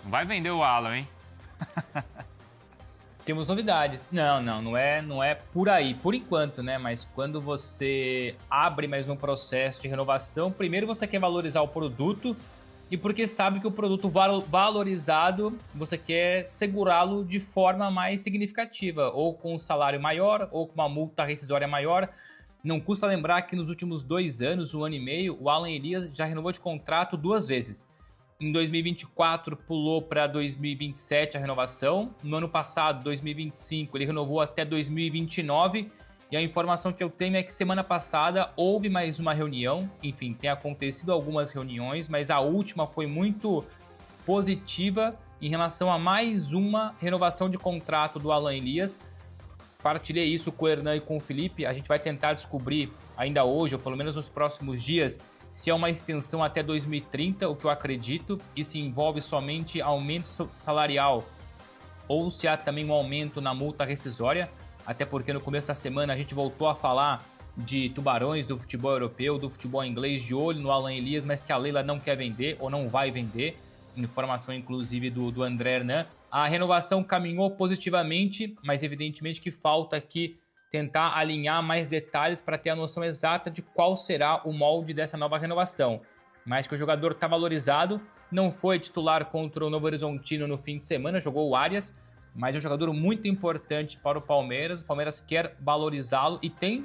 Não vai vender o Alan, hein? Temos novidades. Não é por aí, por enquanto, né? Mas quando você abre mais um processo de renovação, primeiro você quer valorizar o produto e porque sabe que o produto valorizado, você quer segurá-lo de forma mais significativa, ou com um salário maior, ou com uma multa rescisória maior. Não custa lembrar que nos últimos 2 anos, 1 ano e meio, o Alan Elias já renovou de contrato 2 vezes. Em 2024 pulou para 2027 a renovação. No ano passado, 2025, ele renovou até 2029. E a informação que eu tenho é que semana passada houve mais uma reunião. Enfim, tem acontecido algumas reuniões, mas a última foi muito positiva em relação a mais uma renovação de contrato do Alan Elias. Partilhei isso com o Hernan e com o Felipe. A gente vai tentar descobrir ainda hoje, ou pelo menos nos próximos dias, se é uma extensão até 2030, o que eu acredito, e se envolve somente aumento salarial ou se há também um aumento na multa rescisória, até porque no começo da semana a gente voltou a falar de tubarões do futebol europeu, do futebol inglês, de olho no Alan Elias, mas que a Leila não quer vender ou não vai vender, informação inclusive do André Hernan. A renovação caminhou positivamente, mas evidentemente que falta aqui tentar alinhar mais detalhes para ter a noção exata de qual será o molde dessa nova renovação. Mas que o jogador está valorizado, não foi titular contra o Novo Horizontino no fim de semana, jogou o Arias, mas é um jogador muito importante para o Palmeiras. O Palmeiras quer valorizá-lo e tem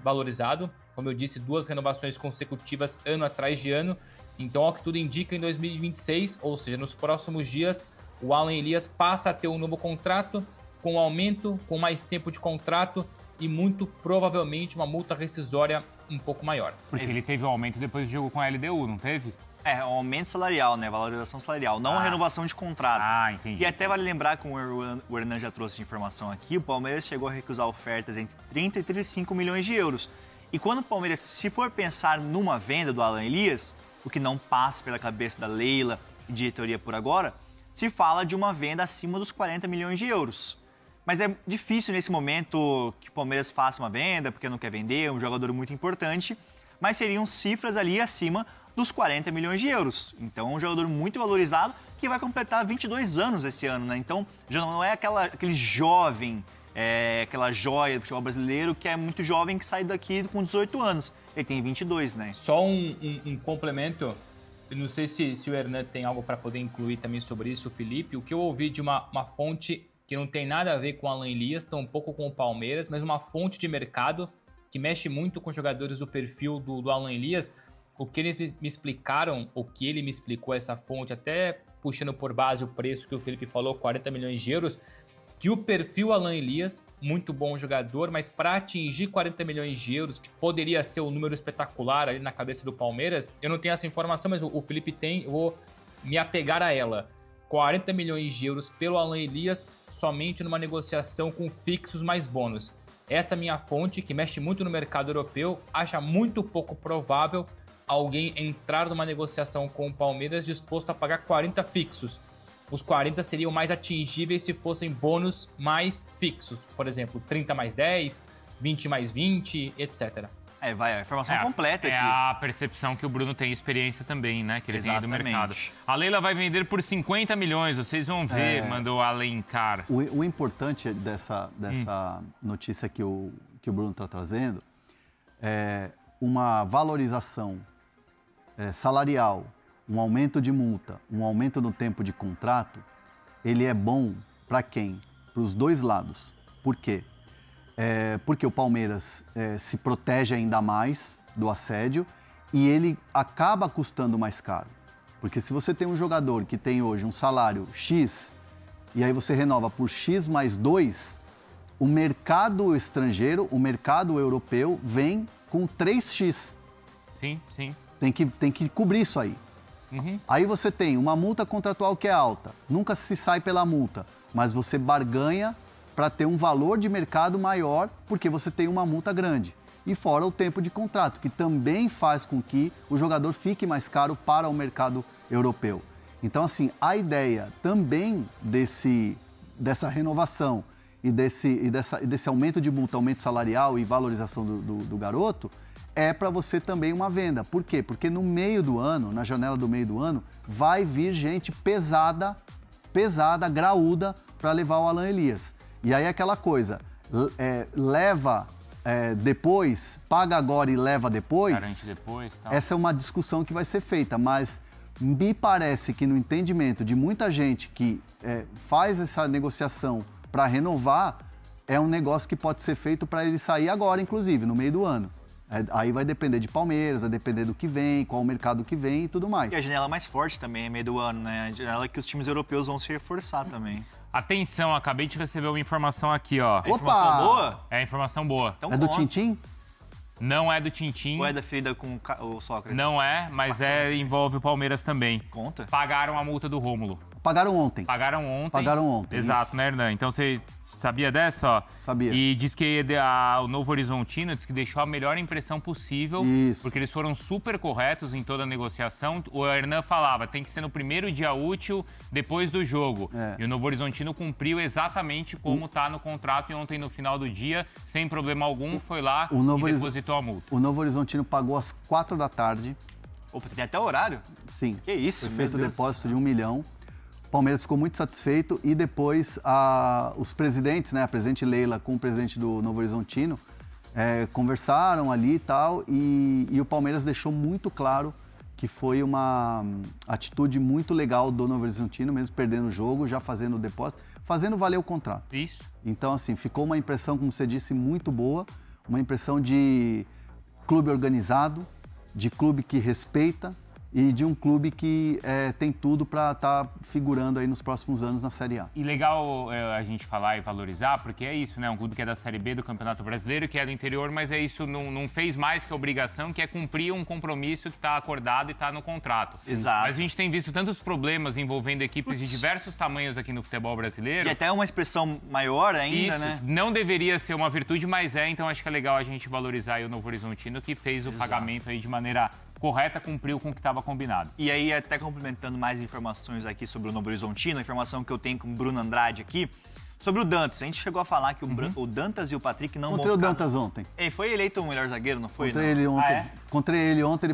valorizado, como eu disse, 2 renovações consecutivas ano atrás de ano. Então, ao que tudo indica, em 2026, ou seja, nos próximos dias, o Alan Elias passa a ter um novo contrato, com aumento, com mais tempo de contrato e muito provavelmente uma multa rescisória um pouco maior. Porque ele teve o aumento depois do jogo com a LDU, não teve? É, um aumento salarial, né? Valorização salarial, não a renovação de contrato. Entendi. E até vale lembrar, como o Hernan já trouxe de informação aqui, o Palmeiras chegou a recusar ofertas entre 30 e 35 milhões de euros. E quando o Palmeiras, se for pensar numa venda do Alan Elias, o que não passa pela cabeça da Leila e diretoria por agora, se fala de uma venda acima dos 40 milhões de euros. Mas é difícil nesse momento que o Palmeiras faça uma venda, porque não quer vender, é um jogador muito importante, mas seriam cifras ali acima dos 40 milhões de euros. Então, é um jogador muito valorizado que vai completar 22 anos esse ano, né? Então, já não é aquele jovem, aquela joia do futebol brasileiro que é muito jovem que sai daqui com 18 anos. Ele tem 22, né? Só um complemento. Eu não sei se o Hernan tem algo para poder incluir também sobre isso, o Felipe. O que eu ouvi de uma fonte que não tem nada a ver com o Alan Elias, tampouco com o Palmeiras, mas uma fonte de mercado que mexe muito com jogadores do perfil do Alan Elias. O que eles me explicaram, o que ele me explicou, essa fonte, até puxando por base o preço que o Felipe falou, 40 milhões de euros, que o perfil Alan Elias, muito bom jogador, mas para atingir 40 milhões de euros, que poderia ser um número espetacular ali na cabeça do Palmeiras, eu não tenho essa informação, mas o Felipe tem, eu vou me apegar a ela. 40 milhões de euros pelo Alan Elias somente numa negociação com fixos mais bônus. Essa minha fonte, que mexe muito no mercado europeu, acha muito pouco provável alguém entrar numa negociação com o Palmeiras disposto a pagar 40 fixos. Os 40 seriam mais atingíveis se fossem bônus mais fixos. Por exemplo, 30 mais 10, 20 mais 20, etc. Vai a informação completa aqui. É a percepção que o Bruno tem experiência também, né? Que ele tem do mercado. A Leila vai vender por 50 milhões, vocês vão ver, mandou alencar. O importante dessa notícia que o Bruno está trazendo é uma valorização salarial, um aumento de multa, um aumento no tempo de contrato, ele é bom para quem? Para os dois lados. Por quê? Porque o Palmeiras se protege ainda mais do assédio e ele acaba custando mais caro. Porque se você tem um jogador que tem hoje um salário X e aí você renova por X mais 2, o mercado estrangeiro, o mercado europeu vem com 3X. Sim, sim. Tem que cobrir isso aí. Uhum. Aí você tem uma multa contratual que é alta, nunca se sai pela multa, mas você barganha para ter um valor de mercado maior porque você tem uma multa grande. E fora o tempo de contrato, que também faz com que o jogador fique mais caro para o mercado europeu. Então, assim, a ideia também dessa renovação e desse aumento de multa, aumento salarial e valorização do garoto, é para você também uma venda. Por quê? Porque no meio do ano, na janela do meio do ano, vai vir gente pesada, graúda, para levar o Alan Elias. E aí aquela coisa, leva depois, paga agora e leva depois. Garante depois, tal. Essa é uma discussão que vai ser feita, mas me parece que no entendimento de muita gente que faz essa negociação para renovar, é um negócio que pode ser feito para ele sair agora, inclusive, no meio do ano. Aí vai depender de Palmeiras, vai depender do que vem, qual o mercado que vem e tudo mais. E a janela mais forte também é meio do ano, né? A janela que os times europeus vão se reforçar também. Atenção, acabei de receber uma informação aqui, ó. É informação boa? É informação boa. Então, É do Tintim? Não é do Tintim. Ou é da ferida com o Sócrates? Não é, mas envolve o Palmeiras também. Conta. Pagaram a multa do Rômulo. Pagaram ontem. Pagaram ontem. Pagaram ontem. Exato, isso. né, Hernan? Então você sabia dessa, ó? Sabia. E diz que o Novo Horizontino diz que deixou a melhor impressão possível. Isso. Porque eles foram super corretos em toda a negociação. O Hernan falava, tem que ser no primeiro dia útil depois do jogo. E o Novo Horizontino cumpriu exatamente como tá no contrato. E ontem, no final do dia, sem problema algum, foi lá e depositou a multa. O Novo Horizontino pagou às 4 da tarde. Opa, tem até horário? Sim. Que isso, Foi meu feito o Deus. depósito de 1 milhão. O Palmeiras ficou muito satisfeito e depois os presidentes, né, a presidente Leila com o presidente do Novo Horizontino, conversaram ali e tal, e o Palmeiras deixou muito claro que foi uma atitude muito legal do Novo Horizontino, mesmo perdendo o jogo, já fazendo o depósito, fazendo valer o contrato. Isso. Então, assim, ficou uma impressão, como você disse, muito boa, uma impressão de clube organizado, de clube que respeita, e de um clube que tem tudo para estar figurando aí nos próximos anos na Série A. E legal a gente falar e valorizar, porque é isso, né? Um clube que é da Série B do Campeonato Brasileiro, que é do interior, mas é isso, não fez mais que a obrigação, que é cumprir um compromisso que está acordado e está no contrato. Exato. Mas a gente tem visto tantos problemas envolvendo equipes de diversos tamanhos aqui no futebol brasileiro. E até uma expressão maior ainda, Isso, né? não deveria ser uma virtude, mas então acho que é legal a gente valorizar aí o Novo Horizontino, que fez o pagamento aí de maneira correta, cumpriu com o que estava combinado. E aí, até complementando mais informações aqui sobre o Novo Horizontino, a informação que eu tenho com o Bruno Andrade aqui, sobre o Dantas. A gente chegou a falar que o Dantas e o Patrick não Encontrei vão ficar... o Dantas ontem. Ele foi eleito o melhor zagueiro, não foi? Encontrei não? ele ontem. é? Encontrei ele ontem, ele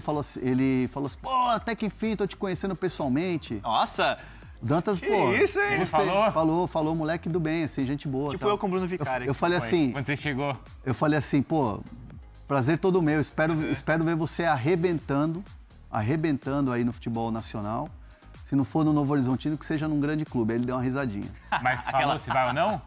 falou assim, pô, até que enfim, tô te conhecendo pessoalmente. Nossa! O Dantas, Que pô, isso, hein? Ele gostei. falou? Falou, moleque do bem, assim, gente boa. Tipo tal. eu com o Bruno Vicari. Eu falei Foi, assim, quando você chegou. pô, prazer todo meu, espero ver você arrebentando aí no futebol nacional. Se não for no Novo Horizontino, que seja num grande clube. Aí ele deu uma risadinha. Mas falou se vai ou não?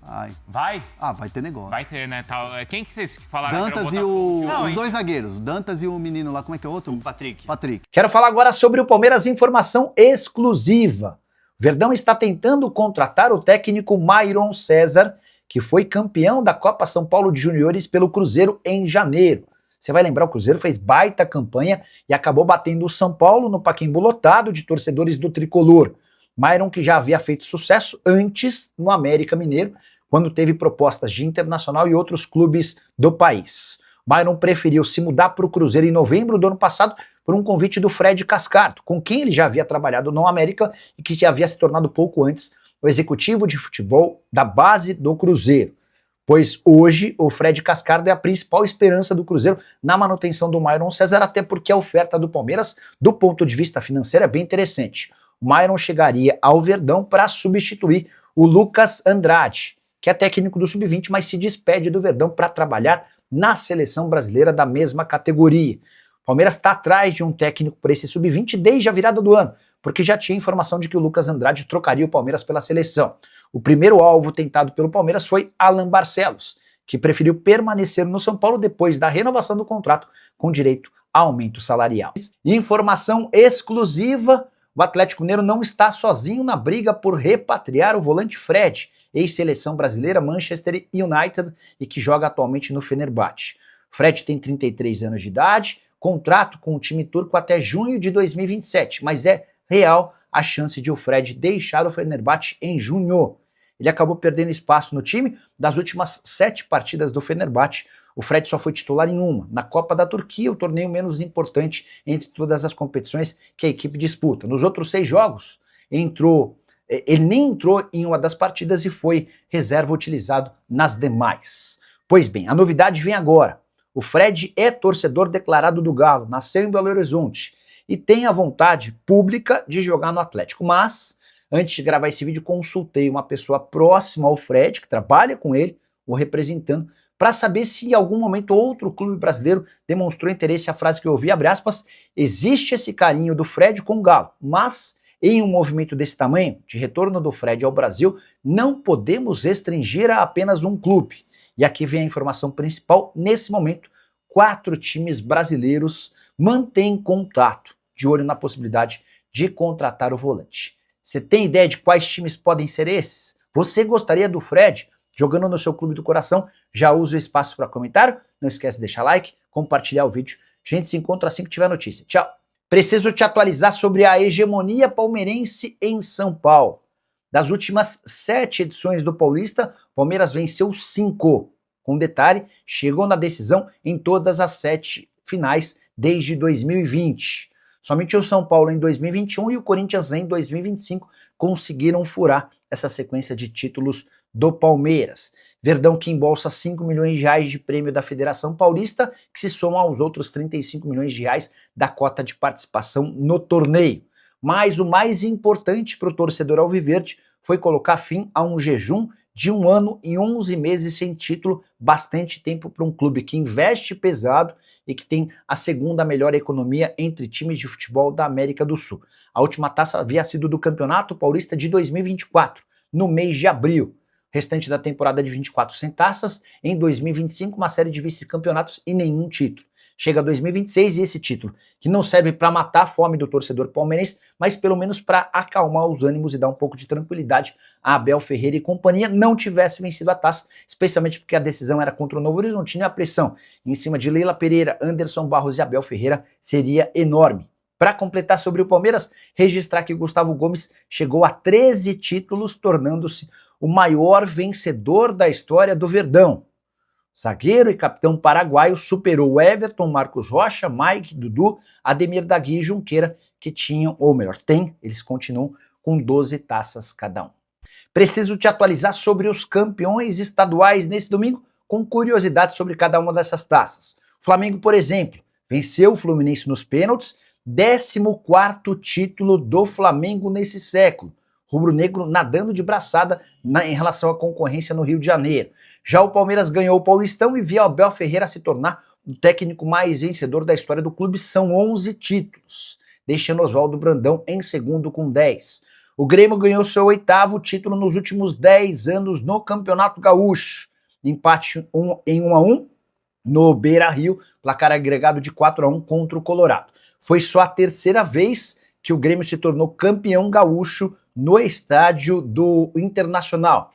Vai Vai? ter negócio. Vai ter, né? Quem que vocês falaram? Dantas que e era o Botafogo? os dois zagueiros, Dantas e o menino lá, como é que é o outro? Patrick. Patrick. Quero falar agora sobre o Palmeiras, informação exclusiva. O Verdão está tentando contratar o técnico Myron César, que foi campeão da Copa São Paulo de Juniores pelo Cruzeiro em janeiro. Você vai lembrar, o Cruzeiro fez baita campanha e acabou batendo o São Paulo no Pacaembu lotado de torcedores do Tricolor. Myron, que já havia feito sucesso antes no América Mineiro, quando teve propostas de Internacional e outros clubes do país. Myron preferiu se mudar para o Cruzeiro em novembro do ano passado por um convite do Fred Cascardo, com quem ele já havia trabalhado no América e que já havia se tornado pouco antes o executivo de futebol da base do Cruzeiro. Pois hoje o Fred Cascardo é a principal esperança do Cruzeiro na manutenção do Myron César, até porque a oferta do Palmeiras, do ponto de vista financeiro, é bem interessante. O Myron chegaria ao Verdão para substituir o Lucas Andrade, que é técnico do Sub-20, mas se despede do Verdão para trabalhar na seleção brasileira da mesma categoria. O Palmeiras está atrás de um técnico para esse Sub-20 desde a virada do ano, porque já tinha informação de que o Lucas Andrade trocaria o Palmeiras pela seleção. O primeiro alvo tentado pelo Palmeiras foi Alan Barcelos, que preferiu permanecer no São Paulo depois da renovação do contrato com direito a aumento salarial. Informação exclusiva, o Atlético Mineiro não está sozinho na briga por repatriar o volante Fred, ex-seleção brasileira Manchester United e que joga atualmente no Fenerbahçe. Fred tem 33 anos de idade, contrato com o time turco até junho de 2027, mas é real a chance de o Fred deixar o Fenerbahçe em junho. Ele acabou perdendo espaço no time. Das últimas 7 partidas do Fenerbahçe, o Fred só foi titular em uma, na Copa da Turquia, o torneio menos importante entre todas as competições que a equipe disputa. Nos outros 6 jogos, ele nem entrou em uma das partidas e foi reserva utilizado nas demais. Pois bem, a novidade vem agora. O Fred é torcedor declarado do Galo, nasceu em Belo Horizonte e tem a vontade pública de jogar no Atlético. Mas, antes de gravar esse vídeo, consultei uma pessoa próxima ao Fred, que trabalha com ele, o representando, para saber se em algum momento outro clube brasileiro demonstrou interesse. A frase que eu ouvi, abre aspas, existe esse carinho do Fred com o Galo, mas em um movimento desse tamanho, de retorno do Fred ao Brasil, não podemos restringir a apenas um clube. E aqui vem a informação principal. Nesse momento, 4 times brasileiros mantêm contato, de olho na possibilidade de contratar o volante. Você tem ideia de quais times podem ser esses? Você gostaria do Fred jogando no seu clube do coração? Já usa o espaço para comentário. Não esquece de deixar like, compartilhar o vídeo. A gente se encontra assim que tiver notícia. Tchau! Preciso te atualizar sobre a hegemonia palmeirense em São Paulo. Das últimas 7 edições do Paulista, o Palmeiras venceu 5. Com detalhe, chegou na decisão em todas as 7 finais desde 2020. Somente o São Paulo em 2021 e o Corinthians em 2025 conseguiram furar essa sequência de títulos do Palmeiras. Verdão que embolsa 5 milhões de reais de prêmio da Federação Paulista, que se soma aos outros 35 milhões de reais da cota de participação no torneio. Mas o mais importante para o torcedor alviverde foi colocar fim a um jejum de 1 ano e 11 meses sem título, bastante tempo para um clube que investe pesado e que tem a segunda melhor economia entre times de futebol da América do Sul. A última taça havia sido do Campeonato Paulista de 2024, no mês de abril. Restante da temporada de 24 sem taças, em 2025 uma série de vice-campeonatos e nenhum título. Chega 2026 e esse título, que não serve para matar a fome do torcedor palmeirense, mas pelo menos para acalmar os ânimos e dar um pouco de tranquilidade a Abel Ferreira e companhia, não tivesse vencido a taça, especialmente porque a decisão era contra o Novo Horizontino e a pressão em cima de Leila Pereira, Anderson Barros e Abel Ferreira seria enorme. Para completar sobre o Palmeiras, registrar que Gustavo Gomes chegou a 13 títulos, tornando-se o maior vencedor da história do Verdão. Zagueiro e capitão paraguaio superou Everton, Marcos Rocha, Mike, Dudu, Ademir da Guia e Junqueira, que tinham, ou melhor, eles continuam com 12 taças cada um. Preciso te atualizar sobre os campeões estaduais nesse domingo, com curiosidades sobre cada uma dessas taças. O Flamengo, por exemplo, venceu o Fluminense nos pênaltis, 14º título do Flamengo nesse século. Rubro-negro nadando de braçada em relação à concorrência no Rio de Janeiro. Já o Palmeiras ganhou o Paulistão e viu Abel Ferreira se tornar o técnico mais vencedor da história do clube. São 11 títulos, deixando Oswaldo Brandão em segundo com 10. O Grêmio ganhou seu 8º título nos últimos 10 anos no Campeonato Gaúcho. Empate em 1-1 no Beira-Rio, placar agregado de 4-1 contra o Colorado. Foi só a 3ª vez que o Grêmio se tornou campeão gaúcho no estádio do Internacional.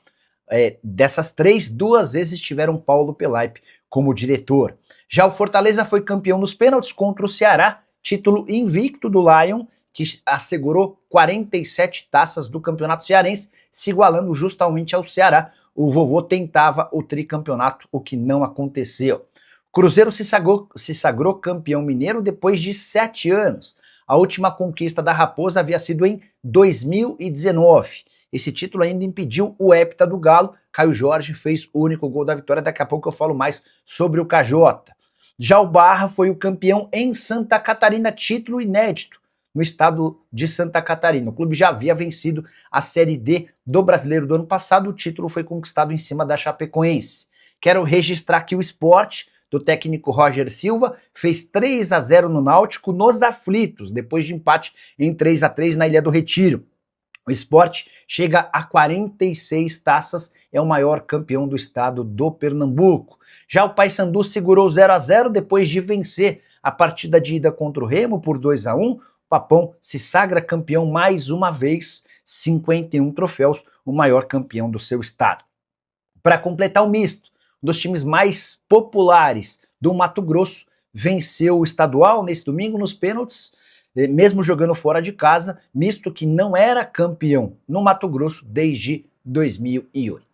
Dessas 3, 2 vezes tiveram Paulo Pelaipe como diretor. Já o Fortaleza foi campeão nos pênaltis contra o Ceará, título invicto do Lion, que assegurou 47 taças do Campeonato Cearense, se igualando justamente ao Ceará. O vovô tentava o tricampeonato, o que não aconteceu. O Cruzeiro se sagrou campeão mineiro depois de 7 anos. A última conquista da Raposa havia sido em 2019. Esse título ainda impediu o hepta do Galo. Caio Jorge fez o único gol da vitória. Daqui a pouco eu falo mais sobre o KJ. Já o Barra foi o campeão em Santa Catarina, título inédito no estado de Santa Catarina. O clube já havia vencido a Série D do Brasileiro do ano passado. O título foi conquistado em cima da Chapecoense. Quero registrar que o Sport do técnico Roger Silva fez 3-0 no Náutico nos aflitos, depois de empate em 3-3 na Ilha do Retiro. O Sport chega a 46 taças, é o maior campeão do estado do Pernambuco. Já o Paysandu segurou 0-0 depois de vencer a partida de ida contra o Remo por 2-1. O Papão se sagra campeão mais uma vez, 51 troféus, o maior campeão do seu estado. Para completar o misto, um dos times mais populares do Mato Grosso venceu o estadual nesse domingo nos pênaltis, mesmo jogando fora de casa, misto que não era campeão no Mato Grosso desde 2008.